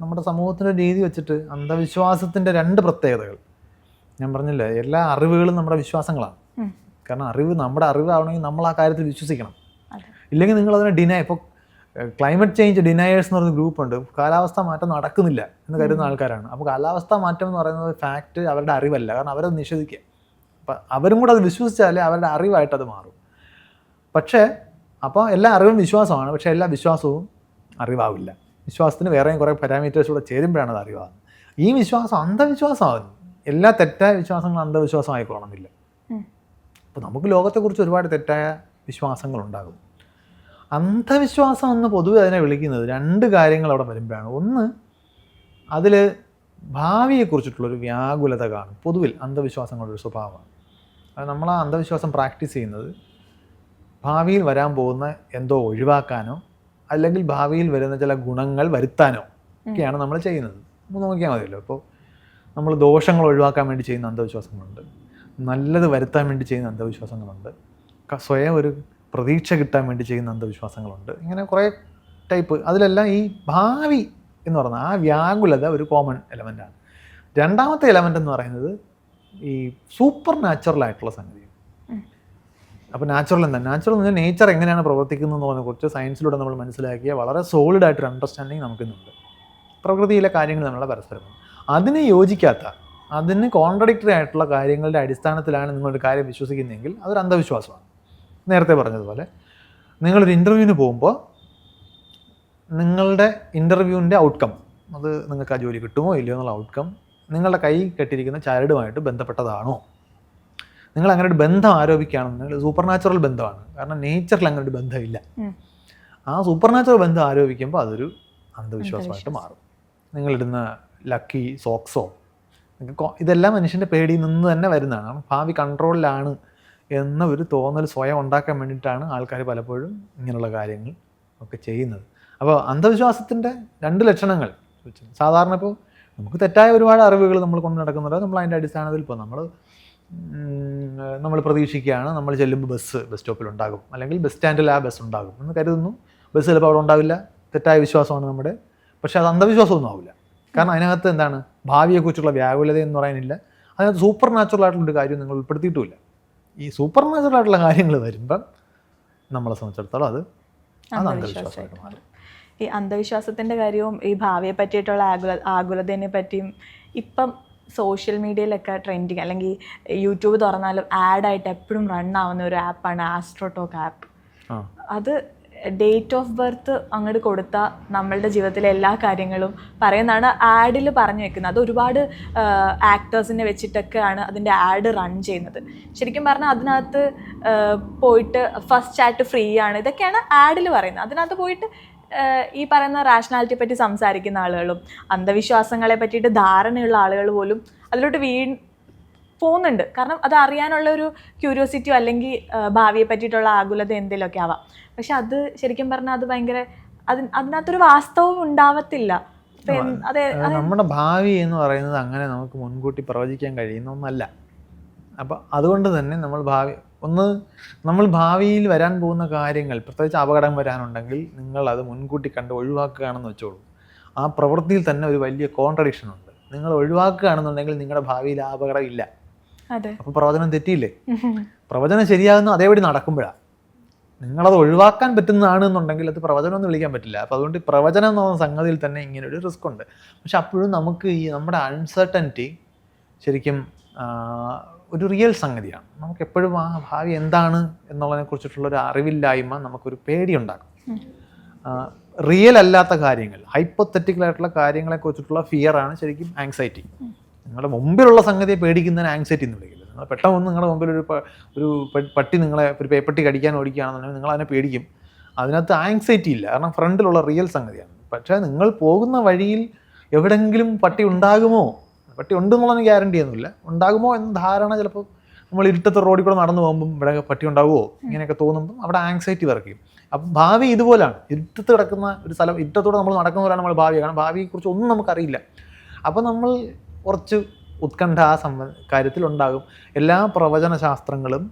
നമ്മുടെ സമൂഹത്തിൻ്റെ രീതി വെച്ചിട്ട് അന്ധവിശ്വാസത്തിൻ്റെ രണ്ട് പ്രത്യേകതകൾ ഞാൻ പറഞ്ഞില്ലേ, എല്ലാ അറിവുകളും നമ്മുടെ വിശ്വാസങ്ങളാണ്. കാരണം നമ്മുടെ അറിവാവണമെങ്കിൽ നമ്മൾ ആ കാര്യത്തിൽ വിശ്വസിക്കണം. ഇല്ലെങ്കിൽ നിങ്ങൾ അതിനെ ഡിനൈ. ഇപ്പോൾ ക്ലൈമറ്റ് ചേഞ്ച് ഡിനയേഴ്സ് എന്ന് പറയുന്ന ഗ്രൂപ്പുണ്ട്. കാലാവസ്ഥ മാറ്റം നടക്കുന്നില്ല എന്ന് കരുതുന്ന ആൾക്കാരാണ്. അപ്പോൾ കാലാവസ്ഥ മാറ്റം എന്ന് പറയുന്നത് ഫാക്റ്റ് അവരുടെ അറിവല്ല, കാരണം അവരത് നിഷേധിക്കുക. അപ്പം അവരും കൂടെ അത് വിശ്വസിച്ചാലേ അവരുടെ അറിവായിട്ടത് മാറും. പക്ഷേ അപ്പോൾ എല്ലാ അറിവും വിശ്വാസമാണ്, പക്ഷേ എല്ലാ വിശ്വാസവും അറിവാവില്ല. വിശ്വാസത്തിന് വേറെയും കുറേ പാരാമീറ്റേഴ്സ് കൂടെ ചേരുമ്പോഴാണ് അത് അറിവാകുന്നത്. ഈ വിശ്വാസം അന്ധവിശ്വാസമാകുന്നു. എല്ലാ തെറ്റായ വിശ്വാസങ്ങളും അന്ധവിശ്വാസമായിക്കൊള്ളണമെന്നില്ല. അപ്പോൾ നമുക്ക് ലോകത്തെക്കുറിച്ച് ഒരുപാട് തെറ്റായ വിശ്വാസങ്ങളുണ്ടാകും. അന്ധവിശ്വാസം എന്ന് പൊതുവെ അതിനെ വിളിക്കുന്നത് രണ്ട് കാര്യങ്ങൾ അവിടെ വരുമ്പോഴാണ്. ഒന്ന്, അതിൽ ഭാവിയെക്കുറിച്ചിട്ടുള്ളൊരു വ്യാകുലത കാണും. പൊതുവിൽ അന്ധവിശ്വാസങ്ങളുടെ ഒരു സ്വഭാവമാണ്. അത് നമ്മൾ ആ അന്ധവിശ്വാസം പ്രാക്ടീസ് ചെയ്യുന്നത് ഭാവിയിൽ വരാൻ പോകുന്ന എന്തോ ഒഴിവാക്കാനോ അല്ലെങ്കിൽ ഭാവിയിൽ വരുന്ന ചില ഗുണങ്ങൾ വരുത്താനോ ഒക്കെയാണ് നമ്മൾ ചെയ്യുന്നത്. നമുക്ക് നോക്കിയാൽ മതിയല്ലോ. ഇപ്പോൾ നമ്മൾ ദോഷങ്ങൾ ഒഴിവാക്കാൻ വേണ്ടി ചെയ്യുന്ന അന്ധവിശ്വാസങ്ങളുണ്ട്, നല്ലത് വരുത്താൻ വേണ്ടി ചെയ്യുന്ന അന്ധവിശ്വാസങ്ങളുണ്ട്, സ്വയം ഒരു പ്രതീക്ഷ കിട്ടാൻ വേണ്ടി ചെയ്യുന്ന അന്ധവിശ്വാസങ്ങളുണ്ട്. ഇങ്ങനെ കുറേ ടൈപ്പ്. അതിലെല്ലാം ഈ ഭാവി എന്ന് പറയുന്നത് ആ വ്യാകുലത ഒരു കോമൺ എലമെൻ്റാണ്. രണ്ടാമത്തെ എലമെൻ്റ് എന്ന് പറയുന്നത് ഈ സൂപ്പർ നാച്ചുറലായിട്ടുള്ള സംഗതി. അപ്പോൾ നാച്ചുറൽ എന്ന് പറഞ്ഞാൽ നേച്ചർ എങ്ങനെയാണ് പ്രവർത്തിക്കുന്നതെന്നതിനെ കുറിച്ച് സയൻസിലൂടെ നമ്മൾ മനസ്സിലാക്കിയ വളരെ സോളിഡായിട്ടൊരു അണ്ടർസ്റ്റാൻഡിങ് നമുക്കിന്നുണ്ട്. പ്രകൃതിയിലെ കാര്യങ്ങൾ നമ്മളുടെ പരസ്പരം അതിന് യോജിക്കാത്ത, അതിന് കോൺട്രഡിക്ടറി ആയിട്ടുള്ള കാര്യങ്ങളുടെ അടിസ്ഥാനത്തിലാണ് നിങ്ങളൊരു കാര്യം വിശ്വസിക്കുന്നതെങ്കിൽ അതൊരു അന്ധവിശ്വാസമാണ്. നേരത്തെ പറഞ്ഞതുപോലെ നിങ്ങളൊരു ഇൻ്റർവ്യൂവിന് പോകുമ്പോൾ നിങ്ങളുടെ ഇൻ്റർവ്യൂവിൻ്റെ ഔട്ട്കം, അത് നിങ്ങൾക്ക് ആ ജോലി കിട്ടുമോ ഇല്ലയോ എന്നുള്ള ഔട്ട്കം നിങ്ങളുടെ കൈ കെട്ടിയിരിക്കുന്ന ചരടുമായിട്ട് ബന്ധപ്പെട്ടതാണോ? നിങ്ങൾ അങ്ങനെ ഒരു ബന്ധം ആരോപിക്കുകയാണെന്നുണ്ടെങ്കിൽ സൂപ്പർ നാച്ചുറൽ ബന്ധമാണ്. കാരണം നേച്ചറിൽ അങ്ങനെ ഒരു ബന്ധമില്ല. ആ സൂപ്പർ നാച്ചുറൽ ബന്ധം ആരോപിക്കുമ്പോൾ അതൊരു അന്ധവിശ്വാസമായിട്ട് മാറും. നിങ്ങളിടുന്ന ലക്കി സോക്സോ ഇതെല്ലാം മനുഷ്യൻ്റെ പേടിയിൽ നിന്ന് തന്നെ വരുന്നതാണ്. ഭാവി കൺട്രോളിലാണ് എന്ന ഒരു തോന്നൽ സ്വയം ഉണ്ടാക്കാൻ വേണ്ടിയിട്ടാണ് ആൾക്കാർ പലപ്പോഴും ഇങ്ങനെയുള്ള കാര്യങ്ങൾ ഒക്കെ ചെയ്യുന്നത്. അപ്പോൾ അന്ധവിശ്വാസത്തിൻ്റെ രണ്ട് ലക്ഷണങ്ങൾ സാധാരണ ഇപ്പോൾ നമുക്ക് തെറ്റായ ഒരുപാട് അറിവുകൾ നമ്മൾ കൊണ്ട് നടക്കുന്നുണ്ട്. നമ്മൾ അതിൻ്റെ അടിസ്ഥാനത്തിൽ ഇപ്പോൾ നമ്മൾ പ്രതീക്ഷിക്കുകയാണ് നമ്മൾ ചെല്ലുമ്പോൾ ബസ് സ്റ്റോപ്പിൽ ഉണ്ടാകും, അല്ലെങ്കിൽ ബസ് സ്റ്റാൻഡിൽ ആ ബസ് ഉണ്ടാകും എന്ന് കരുതുന്നു. ബസ് ചിലപ്പോൾ അവിടെ ഉണ്ടാവില്ല. തെറ്റായ വിശ്വാസമാണ് നമ്മുടെ. പക്ഷേ അത് അന്ധവിശ്വാസമൊന്നും ആവില്ല. കാരണം അതിനകത്ത് എന്താണ്, ഭാവിയെക്കുറിച്ചുള്ള വ്യാകുലത എന്ന് പറയാനില്ല. അതിനകത്ത് സൂപ്പർ നാച്ചുറൽ ആയിട്ടുള്ളൊരു കാര്യം നിങ്ങൾ ഉൾപ്പെടുത്തിയിട്ടുമില്ല. ഈ സൂപ്പർ നാച്ചുറൽ ആയിട്ടുള്ള കാര്യങ്ങൾ വരുമ്പം നമ്മളെ സംബന്ധിച്ചിടത്തോളം അത് അന്ധവിശ്വാസമായിട്ട് മാറും. ഈ അന്ധവിശ്വാസത്തിൻ്റെ കാര്യവും ഈ ഭാവിയെ പറ്റിയിട്ടുള്ള ആകുലതയെ പറ്റിയും ഇപ്പം സോഷ്യൽ മീഡിയയിലൊക്കെ ട്രെൻഡിങ്, അല്ലെങ്കിൽ യൂട്യൂബ് തുറന്നാലും ആഡായിട്ട് എപ്പോഴും റൺ ആവുന്ന ഒരു ആപ്പാണ് ആസ്ട്രോടോക്ക് ആപ്പ്. അത് ഡേറ്റ് ഓഫ് ബർത്ത് അങ്ങോട്ട് കൊടുത്താൽ നമ്മളുടെ ജീവിതത്തിലെ എല്ലാ കാര്യങ്ങളും പറയുന്നതാണ് ആഡിൽ പറഞ്ഞു വെക്കുന്നത്. അത് ഒരുപാട് ആക്ടേഴ്സിനെ വെച്ചിട്ടൊക്കെയാണ് അതിൻ്റെ ആഡ് റൺ ചെയ്യുന്നത്. ശരിക്കും പറഞ്ഞാൽ അതിനകത്ത് പോയിട്ട് ഫസ്റ്റ് ചാറ്റ് ഫ്രീ ആണ്, ഇതൊക്കെയാണ് ആഡിൽ പറയുന്നത്. അതിനകത്ത് പോയിട്ട് ഈ പറയുന്ന റാഷണാലിറ്റിയെ പറ്റി സംസാരിക്കുന്ന ആളുകളും അന്ധവിശ്വാസങ്ങളെ പറ്റിയിട്ട് ധാരണയുള്ള ആളുകൾ പോലും അതിലോട്ട് പോകുന്നുണ്ട്. കാരണം അത് അറിയാനുള്ള ഒരു ക്യൂരിയോസിറ്റിയോ അല്ലെങ്കിൽ ഭാവിയെ പറ്റിയിട്ടുള്ള ആകുലത എന്തെങ്കിലുമൊക്കെ ആവാം. പക്ഷെ അത് ശരിക്കും പറഞ്ഞാൽ അത് ഭയങ്കര അതിനകത്തൊരു വാസ്തവം ഉണ്ടാവത്തില്ല. നമ്മുടെ ഭാവി എന്ന് പറയുന്നത് അങ്ങനെ നമുക്ക് മുൻകൂട്ടി പ്രവചിക്കാൻ കഴിയുന്ന ഒന്നല്ല. അപ്പം അതുകൊണ്ട് തന്നെ നമ്മൾ ഭാവിയിൽ വരാൻ പോകുന്ന കാര്യങ്ങൾ, പ്രത്യേകിച്ച് അപകടം വരാനുണ്ടെങ്കിൽ നിങ്ങൾ അത് മുൻകൂട്ടി കണ്ട് ഒഴിവാക്കുകയാണെന്ന് വെച്ചോളൂ. ആ പ്രവൃത്തിയിൽ തന്നെ ഒരു വലിയ കോൺട്രഡിക്ഷൻ ഉണ്ട്. നിങ്ങൾ ഒഴിവാക്കുകയാണെന്നുണ്ടെങ്കിൽ നിങ്ങളുടെ ഭാവിയിൽ ആ അപകടം ഇല്ല. അപ്പോൾ പ്രവചനം തെറ്റിയില്ലേ? പ്രവചനം ശരിയാകുന്നു അതേപടി നടക്കുമ്പോഴാണ്. നിങ്ങളത് ഒഴിവാക്കാൻ പറ്റുന്നതാണ് എന്നുണ്ടെങ്കിൽ അത് പ്രവചനം ഒന്നും വിളിക്കാൻ പറ്റില്ല. അപ്പോൾ അതുകൊണ്ട് പ്രവചനം എന്ന് പറയുന്ന സംഗതിയിൽ തന്നെ ഇങ്ങനൊരു റിസ്ക് ഉണ്ട്. പക്ഷെ അപ്പോഴും നമുക്ക് ഈ നമ്മുടെ അൺസർട്ടനിറ്റി ശരിക്കും ഒരു റിയൽ സംഗതിയാണ്. നമുക്ക് എപ്പോഴും ആ ഭാവി എന്താണ് എന്നുള്ളതിനെ കുറിച്ചിട്ടുള്ളൊരു അറിവില്ലായ്മ നമുക്കൊരു പേടിയുണ്ടാക്കും. റിയൽ അല്ലാത്ത കാര്യങ്ങൾ, ഹൈപ്പോത്തറ്റിക്കലായിട്ടുള്ള കാര്യങ്ങളെക്കുറിച്ചിട്ടുള്ള ഫിയറാണ് ശരിക്കും ആങ്സൈറ്റി. നിങ്ങളുടെ മുമ്പിലുള്ള സംഗതിയെ പേടിക്കുന്നതിന് ആങ്സൈറ്റി എന്ന് വിളിക്കില്ല. നിങ്ങൾ പെട്ടെന്ന് നിങ്ങളുടെ മുമ്പിൽ ഒരു പട്ടി നിങ്ങളെ ഒരു പേപ്പട്ടി കടിക്കാൻ ഓടിക്കുകയാണെന്നുണ്ടെങ്കിൽ നിങ്ങൾ അതിനെ പേടിക്കും. അതിനകത്ത് ആങ്സൈറ്റി ഇല്ല, കാരണം ഫ്രണ്ടിലുള്ള റിയൽ സംഗതിയാണ്. പക്ഷേ നിങ്ങൾ പോകുന്ന വഴിയിൽ എവിടെയെങ്കിലും പട്ടി ഉണ്ടാകുമോ, പട്ടി ഉണ്ടെന്നുള്ളതിന് ഗ്യാരണ്ടി ഒന്നുമില്ല, ഉണ്ടാകുമോ എന്ന ധാരണ ചിലപ്പോൾ നമ്മൾ ഇരുട്ടത്തെ റോഡിൽ കൂടെ നടന്നു പോകുമ്പം ഇവിടെ പട്ടി ഉണ്ടാകുമോ ഇങ്ങനെയൊക്കെ തോന്നുമ്പം അവിടെ ആങ്സൈറ്റി വർക്ക് ചെയ്യും. അപ്പം ഭാവി ഇതുപോലാണ്. ഇരുട്ടത്ത് കിടക്കുന്ന ഒരു സ്ഥലം, ഇരുട്ടത്തോടെ നമ്മൾ നടക്കുന്നവരാണ് നമ്മൾ ഭാവിയെ. കാരണം ഭാവിയെക്കുറിച്ച് ഒന്നും നമുക്കറിയില്ല. അപ്പോൾ നമ്മൾ കുറച്ച് ഉത്കണ്ഠ ആ കാര്യത്തിലുണ്ടാകും. എല്ലാ പ്രവചനശാസ്ത്രം എന്ന്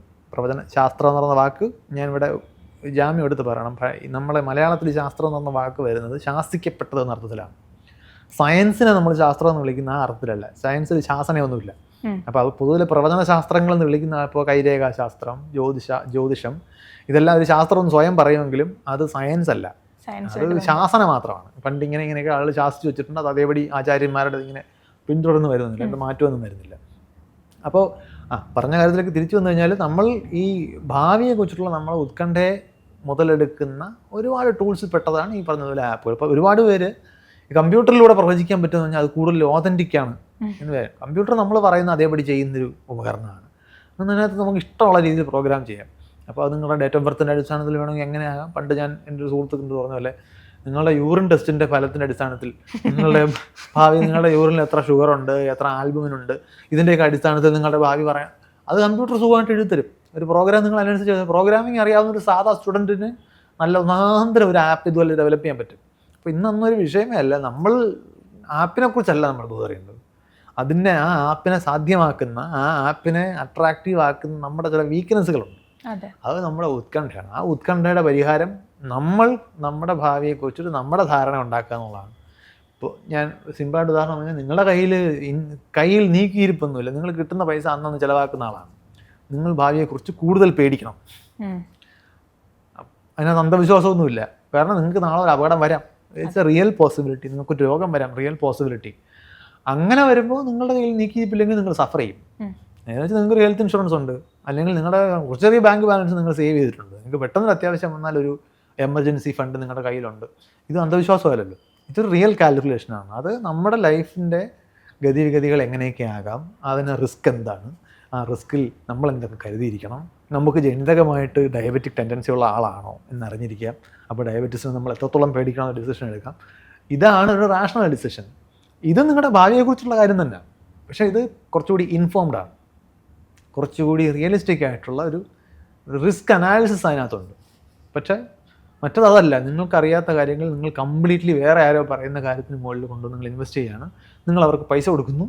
പറഞ്ഞ വാക്ക് ഞാനിവിടെ ജാമ്യം എടുത്ത് പറയണം. നമ്മളെ മലയാളത്തിൽ ശാസ്ത്രം എന്ന് പറഞ്ഞ വാക്ക് വരുന്നത് ശാസിക്കപ്പെട്ടത് എന്ന അർത്ഥത്തിലാണ്. സയൻസിനെ നമ്മൾ ശാസ്ത്രം എന്ന് വിളിക്കുന്ന ആ അർത്ഥത്തിലല്ല. സയൻസിൽ ശാസനയൊന്നുമില്ല. അപ്പോൾ അത് പൊതുവെ പ്രവചന ശാസ്ത്രങ്ങൾ എന്ന് വിളിക്കുന്ന ഇപ്പോൾ കൈരേഖാശാസ്ത്രം, ജ്യോതിഷം ഇതെല്ലാം ഒരു ശാസ്ത്രം എന്ന് സ്വയം പറയുമെങ്കിലും അത് സയൻസ് അല്ല, അത് ശാസന മാത്രമാണ്. പണ്ട് ഇങ്ങനെയൊക്കെ ആളുകൾ ശാസിച്ച് വെച്ചിട്ടുണ്ട്, അത് അതേപടി ആചാര്യന്മാരുടെ ഇങ്ങനെ പിന്തുടർന്ന് വരുന്നില്ല, അത് മാറ്റമൊന്നും വരുന്നില്ല. അപ്പോൾ പറഞ്ഞ കാര്യത്തിലേക്ക് തിരിച്ചു വന്നു കഴിഞ്ഞാൽ നമ്മൾ ഈ ഭാവിയെക്കുറിച്ചുള്ള നമ്മളെ ഉത്കണ്ഠയെ മുതലെടുക്കുന്ന ഒരുപാട് ടൂൾസിൽ പെട്ടതാണ് ഈ പറഞ്ഞതുപോലെ ആപ്പുകൾ. ഇപ്പോൾ ഒരുപാട് പേര് കമ്പ്യൂട്ടറിലൂടെ പ്രവചിക്കാൻ പറ്റുമെന്ന് പറഞ്ഞാൽ അത് കൂടുതൽ ഓതൻറ്റിക്കാണ് എന്ന് പറയാം. കമ്പ്യൂട്ടർ നമ്മൾ പറയുന്ന അതേപടി ചെയ്യുന്നൊരു ഉപകരണമാണ്. അതിനകത്ത് നമുക്ക് ഇഷ്ടമുള്ള രീതിയിൽ പ്രോഗ്രാം ചെയ്യാം. അപ്പോൾ അത് നിങ്ങളുടെ ഡേറ്റ് ഓഫ് ബർത്തിൻ്റെ അടിസ്ഥാനത്തിൽ വേണമെങ്കിൽ എങ്ങനെയാകാം. പണ്ട് ഞാൻ എൻ്റെ ഒരു സുഹൃത്തുക്കൊണ്ട് പറഞ്ഞ പോലെ നിങ്ങളുടെ യൂറിൻ ടെസ്റ്റിൻ്റെ ഫലത്തിൻ്റെ അടിസ്ഥാനത്തിൽ നിങ്ങളുടെ ഭാവി, നിങ്ങളുടെ യൂറിനിൽ എത്ര ഷുഗറുണ്ട്, എത്ര ആൽബുമിനുണ്ട്, ഇതിൻ്റെയൊക്കെ അടിസ്ഥാനത്തിൽ നിങ്ങളുടെ ഭാവി പറയാം. അത് കമ്പ്യൂട്ടർ സുഖമായിട്ട് എഴുതിത്തരും. ഒരു പ്രോഗ്രാം നിങ്ങൾ അനുസരിച്ച് പ്രോഗ്രാമിംഗ് അറിയാവുന്ന ഒരു സാധാ സ്റ്റുഡൻറ്റിന് നല്ല ഒന്നാന്തരം ഒരു ആപ്പ് ഇതുപോലെ ഡെവലപ്പ് ചെയ്യാൻ പറ്റും. അപ്പോൾ ഇന്നൊന്നൊരു വിഷയമേ അല്ല, നമ്മൾ ആപ്പിനെ കുറിച്ചല്ല നമ്മൾ പറയുന്നത്, അതിനെ ആ ആപ്പിനെ സാധ്യമാക്കുന്ന, ആ ആപ്പിനെ അട്രാക്റ്റീവ് ആക്കുന്ന നമ്മുടെ ചില വീക്ക്നെസ്സുകളുണ്ട്. അത് നമ്മുടെ ഉത്കണ്ഠയാണ്. ആ ഉത്കണ്ഠയുടെ പരിഹാരം നമ്മൾ നമ്മുടെ ഭാവിയെക്കുറിച്ചൊരു നമ്മുടെ ധാരണ ഉണ്ടാക്കുക എന്നുള്ളതാണ്. ഇപ്പോൾ ഞാൻ സിമ്പിളായിട്ട് ഉദാഹരണം പറഞ്ഞാൽ, നിങ്ങളുടെ കയ്യിൽ നീക്കിയിരിപ്പൊന്നുമില്ല, നിങ്ങൾ കിട്ടുന്ന പൈസ അന്നൊന്ന് ചിലവാക്കുന്ന ആളാണ്. നിങ്ങൾ ഭാവിയെക്കുറിച്ച് കൂടുതൽ പേടിക്കണം. അതിനകത്ത് അന്ധവിശ്വാസമൊന്നുമില്ല. കാരണം നിങ്ങൾക്ക് നാളെ ഒരു അപകടം വരാം, ഇറ്റ്സ് എ റിയൽ പോസിബിലിറ്റി. നിങ്ങൾക്ക് രോഗം വരാം, റിയൽ പോസിബിലിറ്റി. അങ്ങനെ വരുമ്പോൾ നിങ്ങളുടെ കയ്യിൽ നീക്കിയിരിപ്പില്ലെങ്കിൽ നിങ്ങൾ സഫർ ചെയ്യും. എന്ന് വെച്ചാൽ നിങ്ങൾക്ക് ഹെൽത്ത് ഇൻഷുറൻസ് ഉണ്ട്, അല്ലെങ്കിൽ നിങ്ങളുടെ കുറച്ച് ചെറിയ ബാങ്ക് ബാലൻസ് നിങ്ങൾ സേവ് ചെയ്തിട്ടുണ്ട്. നിങ്ങൾക്ക് പെട്ടെന്ന് അത്യാവശ്യം വന്നാൽ ഒരു എമർജൻസി ഫണ്ട് നിങ്ങളുടെ കയ്യിലുണ്ട്. ഇത് അന്ധവിശ്വാസമല്ലല്ലോ, ഇതൊരു റിയൽ കാൽക്കുലേഷനാണ്. അത് നമ്മുടെ ലൈഫിൻ്റെ ഗതിവിഗതികൾ എങ്ങനെയൊക്കെ ആകാം, അതിന് റിസ്ക് എന്താണ്, ആ റിസ്കിൽ നമ്മൾ എന്തൊക്കെ കരുതിയിരിക്കണം, നമുക്ക് ജനിതകമായിട്ട് ഡയബറ്റിക് ടെൻഡൻസി ഉള്ള ആളാണോ എന്നറിഞ്ഞിരിക്കാം. അപ്പോൾ ഡയബറ്റീസിന് നമ്മൾ എത്രത്തോളം പേടിക്കണമെന്ന് ഡിസിഷൻ എടുക്കാം. ഇതാണ് ഒരു റാഷണൽ ഡിസിഷൻ. ഇത് നിങ്ങളുടെ ഭാവിയെക്കുറിച്ചുള്ള കാര്യം തന്നെ, പക്ഷേ ഇത് കുറച്ചുകൂടി ഇൻഫോംഡ് ആണ്, കുറച്ചുകൂടി റിയലിസ്റ്റിക് ആയിട്ടുള്ള ഒരു റിസ്ക് അനാലിസിസ് അതിനകത്തുണ്ട്. പക്ഷേ മറ്റതല്ല, നിങ്ങൾക്കറിയാത്ത കാര്യങ്ങൾ നിങ്ങൾ കംപ്ലീറ്റ്ലി വേറെ ആരോ പറയുന്ന കാര്യത്തിന് മുകളിൽ കൊണ്ടുവന്ന് നിങ്ങൾ ഇൻവെസ്റ്റ് ചെയ്യുകയാണ്. നിങ്ങൾ അവർക്ക് പൈസ കൊടുക്കുന്നു,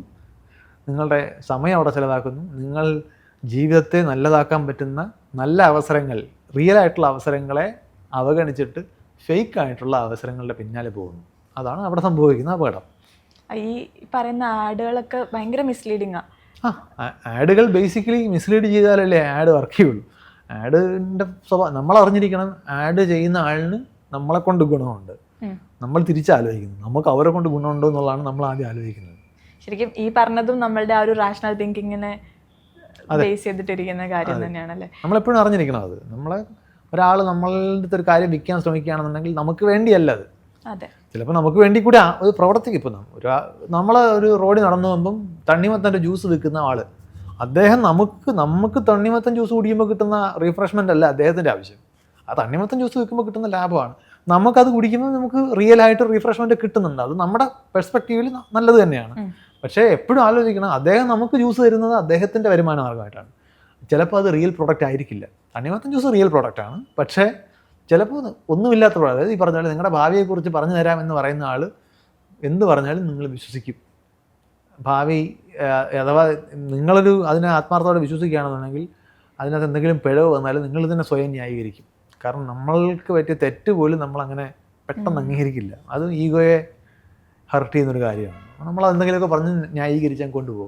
നിങ്ങളുടെ സമയം അവിടെ ചിലവാക്കുന്നു, നിങ്ങൾ ജീവിതത്തെ നല്ലതാക്കാൻ പറ്റുന്ന നല്ല അവസരങ്ങൾ, റിയൽ ആയിട്ടുള്ള അവസരങ്ങളെ അവഗണിച്ചിട്ട് ഫേക്ക് ആയിട്ടുള്ള അവസരങ്ങളുടെ പിന്നാലെ പോകുന്നു. അതാണ് അവിടെ സംഭവിക്കുന്ന അപകടം. ഈ പറയുന്ന ആഡുകളൊക്കെ ഭയങ്കര മിസ്ലീഡിങ്ങാണ്. ആഡുകൾ ബേസിക്കലി മിസ്ലീഡ് ചെയ്താലല്ലേ ആഡ് വർക്ക് ചെയ്യുള്ളൂ. ആഡിൻ്റെ സ്വഭാവം നമ്മൾ അറിഞ്ഞിരിക്കണം. ആഡ് ചെയ്യുന്ന ആളിന് നമ്മളെ കൊണ്ട് ഗുണമുണ്ട്, നമ്മൾ തിരിച്ചാലോചിക്കുന്നു നമുക്ക് അവരെ കൊണ്ട് ഗുണമുണ്ടോ എന്നുള്ളതാണ് നമ്മൾ ആദ്യം ആലോചിക്കുന്നത്. ശരിക്കും ഈ പറഞ്ഞതും നമ്മളുടെ ആ ഒരു റാഷണൽ തിങ്കിങ്ങിനെ ബേസ് ചെയ്തിട്ടിരിക്കുന്ന കാര്യം തന്നെയാണല്ലേ. നമ്മളെപ്പോഴും അറിഞ്ഞിരിക്കണം അത്. നമ്മളെ ഒരാൾ നമ്മളുടെ അടുത്ത് ഒരു കാര്യം വിൽക്കാൻ ശ്രമിക്കുകയാണെന്നുണ്ടെങ്കിൽ നമുക്ക് വേണ്ടിയല്ല അത്. അതെ, ചിലപ്പോൾ നമുക്ക് വേണ്ടി കൂടി അത് പ്രവർത്തിക്കും. ഇപ്പോൾ നമ്മളെ ഒരു റോഡിൽ നടന്നു പോകുമ്പം തണ്ണിമത്തൻ്റെ ജ്യൂസ് വിൽക്കുന്ന ആൾ, അദ്ദേഹം നമുക്ക് തണ്ണിമത്തൻ ജ്യൂസ് കുടിക്കുമ്പോൾ കിട്ടുന്ന റീഫ്രഷ്മെൻ്റ് അല്ല അദ്ദേഹത്തിൻ്റെ ആവശ്യം. ആ തണ്ണിമത്തൻ ജ്യൂസ് വിൽക്കുമ്പോൾ കിട്ടുന്ന ലാഭമാണ്. നമുക്കത് കുടിക്കുമ്പോൾ നമുക്ക് റിയൽ ആയിട്ട് റീഫ്രഷ്മെൻറ്റ് കിട്ടുന്നുണ്ട്. അത് നമ്മുടെ പെർസ്പെക്റ്റീവിൽ നല്ലത് തന്നെയാണ്. പക്ഷേ എപ്പോഴും ആലോചിക്കണം, അദ്ദേഹം നമുക്ക് ജ്യൂസ് തരുന്നത് അദ്ദേഹത്തിൻ്റെ വരുമാന മാർഗ്ഗമായിട്ടാണ്. ചിലപ്പോൾ അത് റിയൽ പ്രോഡക്റ്റ് ആയിരിക്കില്ല. തണ്ണിമത്തൻ ജ്യൂസ് റിയൽ പ്രോഡക്റ്റാണ്, പക്ഷേ ചിലപ്പോൾ ഒന്നുമില്ലാത്ത പ്രോഡക്റ്റ്. അതായത് ഈ പറഞ്ഞാൽ നിങ്ങളുടെ ഭാവിയെക്കുറിച്ച് പറഞ്ഞു തരാമെന്ന് പറയുന്ന ആൾ എന്ത് പറഞ്ഞാലും നിങ്ങൾ വിശ്വസിക്കും. ഭാവി അഥവാ നിങ്ങളൊരു അതിനെ ആത്മാർത്ഥത്തോടെ വിശ്വസിക്കുകയാണെന്നുണ്ടെങ്കിൽ അതിനകത്ത് എന്തെങ്കിലും പിഴവ് വന്നാലും നിങ്ങൾ തന്നെ സ്വയം ന്യായീകരിക്കും. കാരണം നമ്മൾക്ക് പറ്റിയ തെറ്റ് പോലും നമ്മളങ്ങനെ പെട്ടെന്ന് അംഗീകരിക്കില്ല. അത് ഈഗോയെ ഹർട്ട് ചെയ്യുന്നൊരു കാര്യമാണ്. നമ്മൾ എന്തെങ്കിലുമൊക്കെ പറഞ്ഞ് ന്യായീകരിച്ചാൽ കൊണ്ടുപോകും.